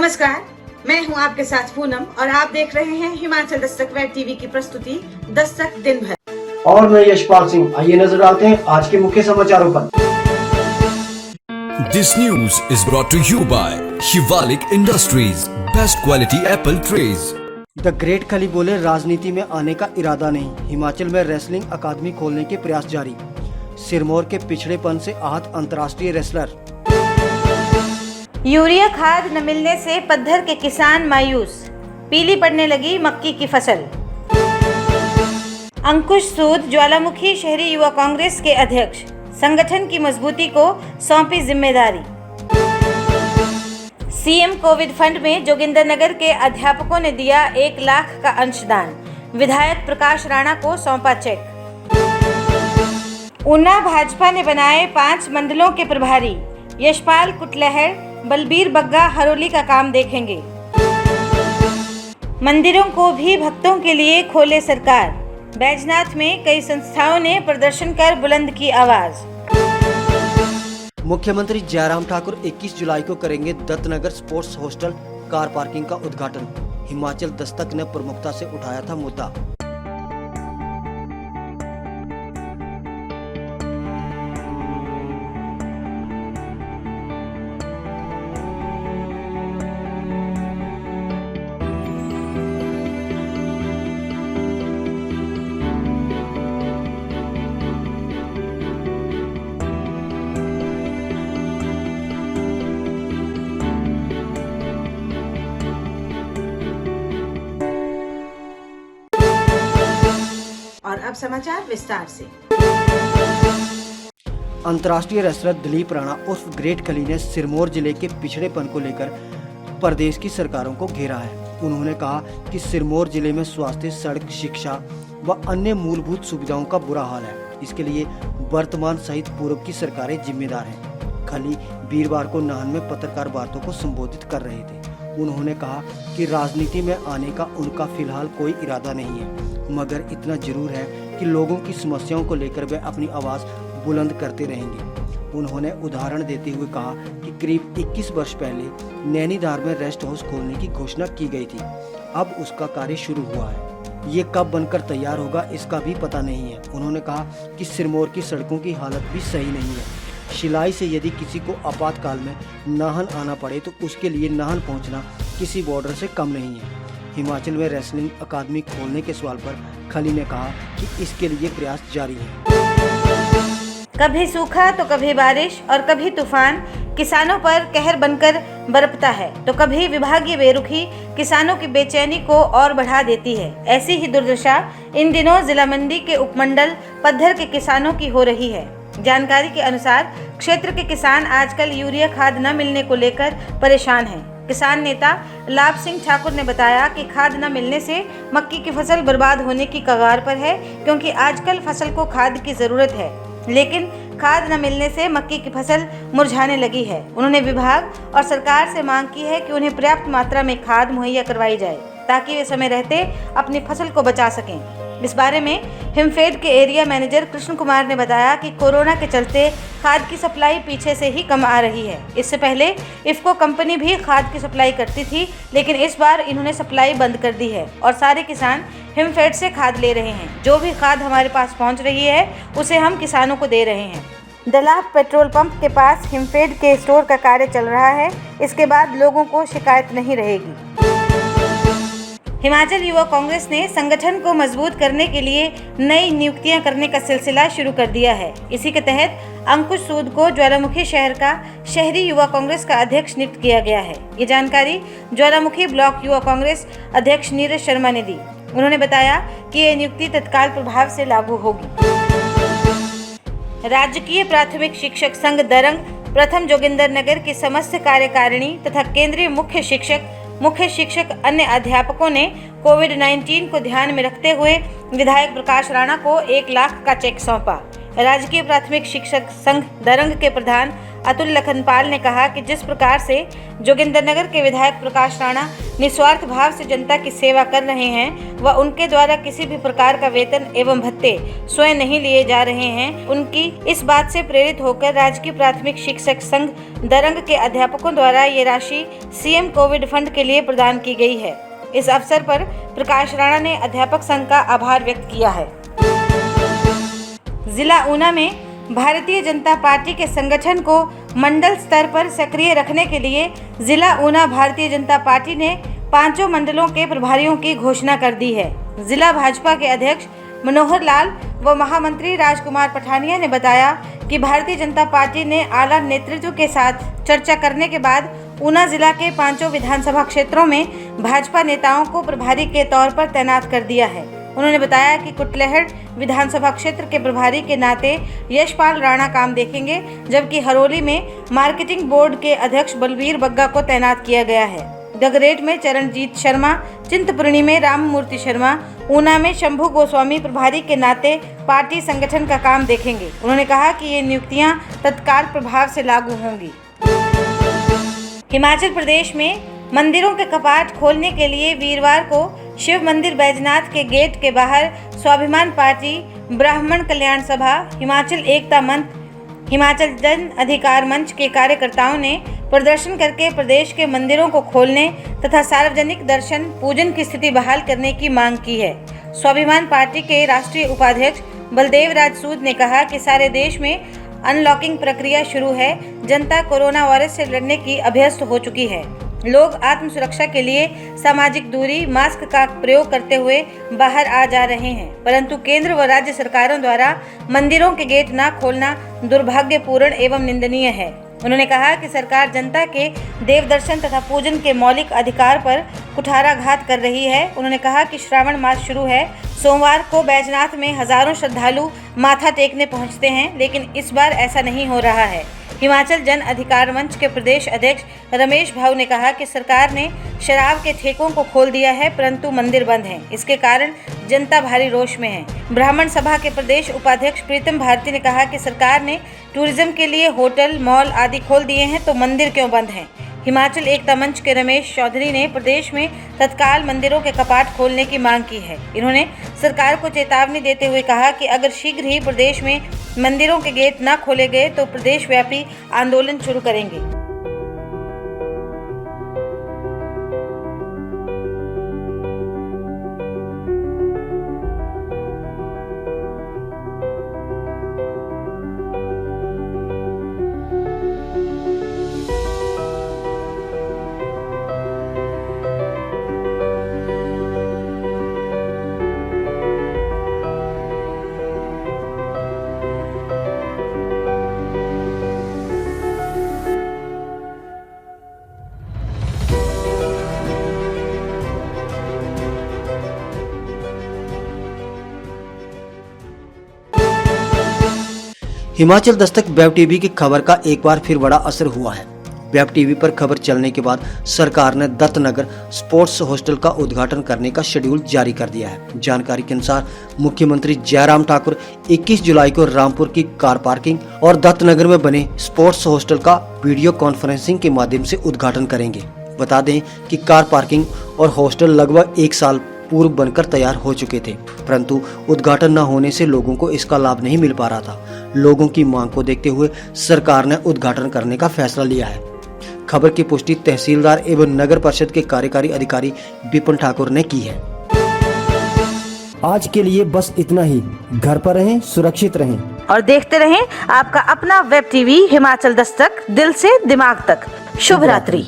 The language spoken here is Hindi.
नमस्कार, मैं हूं आपके साथ पूनम और आप देख रहे हैं हिमाचल दस्तक वेब टीवी की प्रस्तुति दस्तक दिन भर। और मैं यशपाल सिंह। आइए नजर डालते हैं आज के मुख्य समाचारों पर। This news is brought to you by Shivalik Industries, best quality apple trays. The great खली बोले, राजनीति में आने का इरादा नहीं। हिमाचल में रेसलिंग अकादमी खोलने के प्रयास जारी। सिरमौर के पिछड़ेपन से आहत अंतर्राष्ट्रीय रेसलर। यूरिया खाद न मिलने से पद्धर के किसान मायूस, पीली पड़ने लगी मक्की की फसल। अंकुश सूद ज्वालामुखी शहरी युवा कांग्रेस के अध्यक्ष, संगठन की मजबूती को सौंपी जिम्मेदारी। सीएम कोविड फंड में जोगिंदरनगर के अध्यापकों ने दिया 1 लाख का अंशदान, विधायक प्रकाश राणा को सौंपा चेक। ऊना भाजपा ने बनाए 5 मंडलों के प्रभारी, यशपाल कुटलहर, बलबीर बग्गा हरोली का काम देखेंगे। मंदिरों को भी भक्तों के लिए खोले सरकार, बैजनाथ में कई संस्थाओं ने प्रदर्शन कर बुलंद की आवाज। मुख्यमंत्री जयराम ठाकुर 21 जुलाई को करेंगे Dattanagar sports hostel car parking का उद्घाटन। हिमाचल दस्तक ने प्रमुखता से उठाया था मुद्दा। और अब समाचार विस्तार से। अंतर्राष्ट्रीय रेसलर दिलीप राणा उर्फ ग्रेट खली ने सिरमौर जिले के पिछड़ेपन को लेकर प्रदेश की सरकारों को घेरा है। उन्होंने कहा कि सिरमौर जिले में स्वास्थ्य, सड़क, शिक्षा व अन्य मूलभूत सुविधाओं का बुरा हाल है। इसके लिए वर्तमान सहित पूर्व की सरकारें जिम्मेदार हैं। खली वीरवार को नाहन में पत्रकार वार्ता को संबोधित कर रहे थे। उन्होंने कहा कि राजनीति में आने का उनका फिलहाल कोई इरादा नहीं है, मगर इतना जरूर है कि लोगों की समस्याओं को लेकर वे अपनी आवाज़ बुलंद करते रहेंगे। उन्होंने उदाहरण देते हुए कहा कि करीब 21 वर्ष पहले नैनीताल में रेस्ट हाउस खोलने की घोषणा की गई थी। अब उसका कार्य शुरू हुआ है। ये कब बनकर तैयार होगा इसका भी पता नहीं है। उन्होंने कहा कि सिरमौर की सड़कों की हालत भी सही नहीं है। शिलाई से यदि किसी को आपातकाल में नाहन आना पड़े तो उसके लिए नाहन पहुंचना किसी बॉर्डर से कम नहीं है। हिमाचल में रेसलिंग अकादमी खोलने के सवाल पर खली ने कहा कि इसके लिए प्रयास जारी है। कभी सूखा तो कभी बारिश और कभी तूफान किसानों पर कहर बनकर बरपता है, तो कभी विभागीय बेरुखी किसानों की बेचैनी को और बढ़ा देती है। ऐसी ही दुर्दशा इन दिनों जिला मंडी के उपमंडल पद्धर के किसानों की हो रही है। जानकारी के अनुसार क्षेत्र के किसान आजकल यूरिया खाद न मिलने को लेकर परेशान हैं। किसान नेता लाभ सिंह ठाकुर ने बताया कि खाद न मिलने से मक्की की फसल बर्बाद होने की कगार पर है, क्योंकि आजकल फसल को खाद की ज़रूरत है, लेकिन खाद न मिलने से मक्की की फसल मुरझाने लगी है। उन्होंने विभाग और सरकार से मांग की है कि उन्हें पर्याप्त मात्रा में खाद मुहैया करवाई जाए, ताकि वे समय रहते अपनी फसल को बचा सकें। इस बारे में हिमफेड के एरिया मैनेजर कृष्ण कुमार ने बताया कि कोरोना के चलते खाद की सप्लाई पीछे से ही कम आ रही है। इससे पहले इफ्को कंपनी भी खाद की सप्लाई करती थी, लेकिन इस बार इन्होंने सप्लाई बंद कर दी है और सारे किसान हिमफेड से खाद ले रहे हैं। जो भी खाद हमारे पास पहुंच रही है उसे हम किसानों को दे रहे हैं। दलाब पेट्रोल पंप के पास हिमफेड के स्टोर का कार्य चल रहा है। इसके बाद लोगों को शिकायत नहीं रहेगी। हिमाचल युवा कांग्रेस ने संगठन को मजबूत करने के लिए नई नियुक्तियां करने का सिलसिला शुरू कर दिया है। इसी के तहत अंकुश सूद को ज्वालामुखी शहर का शहरी युवा कांग्रेस का अध्यक्ष नियुक्त किया गया है। ये जानकारी ज्वालामुखी ब्लॉक युवा कांग्रेस अध्यक्ष नीरज शर्मा ने दी। उन्होंने बताया कि ये नियुक्ति तत्काल प्रभाव से लागू होगी। राजकीय प्राथमिक शिक्षक संघ दरंग प्रथम जोगिंदरनगर की समस्त कार्यकारिणी तथा केंद्रीय मुख्य शिक्षक अन्य अध्यापकों ने कोविड-19 को ध्यान में रखते हुए विधायक प्रकाश राणा को 1 लाख का चेक सौंपा। राजकीय प्राथमिक शिक्षक संघ दरंग के प्रधान अतुल लखनपाल ने कहा कि जिस प्रकार से जोगिंदरनगर के विधायक प्रकाश राणा निस्वार्थ भाव से जनता की सेवा कर रहे हैं व उनके द्वारा किसी भी प्रकार का वेतन एवं भत्ते स्वयं नहीं लिए जा रहे हैं, उनकी इस बात से प्रेरित होकर राजकीय प्राथमिक शिक्षक संघ दरंग के अध्यापकों द्वारा ये राशि सीएम कोविड फंड के लिए प्रदान की गई है। इस अवसर पर प्रकाश राणा ने अध्यापक संघ का आभार व्यक्त किया है। जिला ऊना में भारतीय जनता पार्टी के संगठन को मंडल स्तर पर सक्रिय रखने के लिए जिला ऊना भारतीय जनता पार्टी ने 5 मंडलों के प्रभारियों की घोषणा कर दी है। जिला भाजपा के अध्यक्ष मनोहर लाल व महामंत्री राजकुमार पठानिया ने बताया कि भारतीय जनता पार्टी ने आला नेतृत्व के साथ चर्चा करने के बाद ऊना जिला के 5 विधानसभा क्षेत्रों में भाजपा नेताओं को प्रभारी के तौर पर तैनात कर दिया है। उन्होंने बताया कि कुटलहड़ विधानसभा क्षेत्र के प्रभारी के नाते यशपाल राणा काम देखेंगे, जबकि हरोली में मार्केटिंग बोर्ड के अध्यक्ष बलबीर बग्गा को तैनात किया गया है। गगरेट में चरणजीत शर्मा, चिंतपूर्णी में राममूर्ति शर्मा, ऊना में शंभू गोस्वामी प्रभारी के नाते पार्टी संगठन का काम देखेंगे। उन्होंने कहा कि ये नियुक्तियां तत्काल प्रभाव से लागू होंगी। हिमाचल प्रदेश में मंदिरों के कपाट खोलने के लिए वीरवार को शिव मंदिर बैजनाथ के गेट के बाहर स्वाभिमान पार्टी, ब्राह्मण कल्याण सभा, हिमाचल एकता मंच, हिमाचल जन अधिकार मंच के कार्यकर्ताओं ने प्रदर्शन करके प्रदेश के मंदिरों को खोलने तथा सार्वजनिक दर्शन पूजन की स्थिति बहाल करने की मांग की है। स्वाभिमान पार्टी के राष्ट्रीय उपाध्यक्ष बलदेव राज सूद ने कहा कि सारे देश में अनलॉकिंग प्रक्रिया शुरू है। जनता कोरोना वायरस से लड़ने की अभ्यस्त हो चुकी है। लोग आत्म सुरक्षा के लिए सामाजिक दूरी, मास्क का प्रयोग करते हुए बाहर आ जा रहे हैं, परंतु केंद्र व राज्य सरकारों द्वारा मंदिरों के गेट न खोलना दुर्भाग्यपूर्ण एवं निंदनीय है। उन्होंने कहा कि सरकार जनता के देव दर्शन तथा पूजन के मौलिक अधिकार पर कुठाराघात कर रही है। उन्होंने कहा कि श्रावण मास शुरू है। सोमवार को बैजनाथ में हजारों श्रद्धालु माथा टेकने पहुंचते हैं, लेकिन इस बार ऐसा नहीं हो रहा है। हिमाचल जन अधिकार मंच के प्रदेश अध्यक्ष रमेश भाऊ ने कहा कि सरकार ने शराब के ठेकों को खोल दिया है, परंतु मंदिर बंद हैं। इसके कारण जनता भारी रोष में है। ब्राह्मण सभा के प्रदेश उपाध्यक्ष प्रीतम भारती ने कहा कि सरकार ने टूरिज्म के लिए होटल, मॉल आदि खोल दिए हैं, तो मंदिर क्यों बंद हैं। हिमाचल एकता मंच के रमेश चौधरी ने प्रदेश में तत्काल मंदिरों के कपाट खोलने की मांग की है। इन्होंने सरकार को चेतावनी देते हुए कहा कि अगर शीघ्र ही प्रदेश में मंदिरों के गेट न खोले गए तो प्रदेश व्यापी आंदोलन शुरू करेंगे। हिमाचल दस्तक वेब टीवी की खबर का एक बार फिर बड़ा असर हुआ है। वेब टीवी पर खबर चलने के बाद सरकार ने दत्तनगर स्पोर्ट्स हॉस्टल का उद्घाटन करने का शेड्यूल जारी कर दिया है। जानकारी के अनुसार मुख्यमंत्री जयराम ठाकुर 21 जुलाई को रामपुर की कार पार्किंग और दत्तनगर में बने स्पोर्ट्स हॉस्टल का वीडियो कॉन्फ्रेंसिंग के माध्यम से उद्घाटन करेंगे। बता दें कि कार पार्किंग और हॉस्टल लगभग 1 साल पूर्व बनकर तैयार हो चुके थे, परंतु उद्घाटन न होने से लोगों को इसका लाभ नहीं मिल पा रहा था। लोगों की मांग को देखते हुए सरकार ने उद्घाटन करने का फैसला लिया है। खबर की पुष्टि तहसीलदार एवं नगर परिषद के कार्यकारी अधिकारी विपिन ठाकुर ने की है। आज के लिए बस इतना ही। घर पर रहें, सुरक्षित रहें और देखते रहें आपका अपना वेब टीवी हिमाचल दस्तक, दिल से दिमाग तक। शुभ रात्रि।